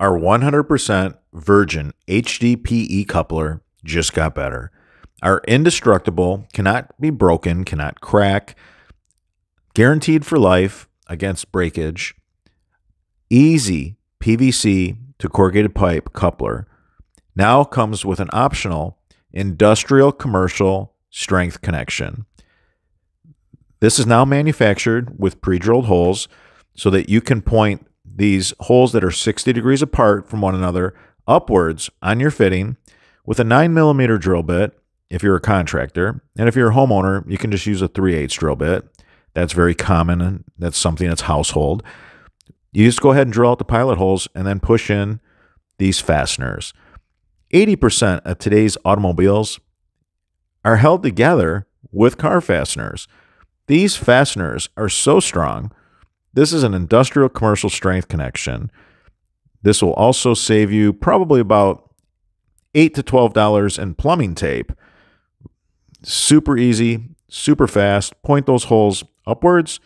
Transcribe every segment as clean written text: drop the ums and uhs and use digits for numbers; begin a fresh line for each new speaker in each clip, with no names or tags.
Our 100% virgin HDPE coupler just got better. Our indestructible, cannot be broken, cannot crack, guaranteed for life against breakage, easy PVC to corrugated pipe coupler now comes with an optional industrial commercial strength connection. This is now manufactured with pre-drilled holes so that you can point these holes that are 60 degrees apart from one another upwards on your fitting with a 9mm drill bit if you're a contractor. And if you're a homeowner, you can just use a 3/8 drill bit. That's very common, and that's something that's household. You just go ahead and drill out the pilot holes and then push in these fasteners. 80% of today's automobiles are held together with car fasteners. These fasteners are so strong. This is an industrial commercial strength connection. This will also save you probably about $8 to $12 in plumbing tape. Super easy, super fast. Point those holes upwards.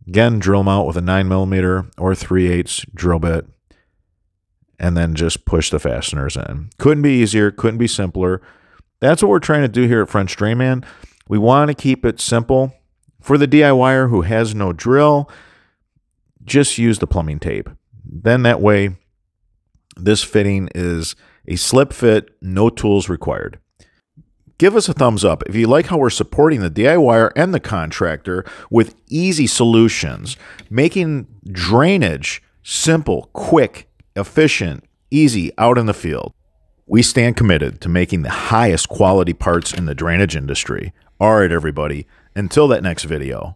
Again, drill them out with a 9mm or 3/8 drill bit, and then just push the fasteners in. Couldn't be easier, couldn't be simpler. That's what we're trying to do here at French Drainman. We want to keep it simple. For the DIYer who has no drill, just use the plumbing tape. Then that way, this fitting is a slip fit, no tools required. Give us a thumbs up if you like how we're supporting the DIYer and the contractor with easy solutions, making drainage simple, quick, efficient, easy out in the field. We stand committed to making the highest quality parts in the drainage industry. All right, everybody, until that next video.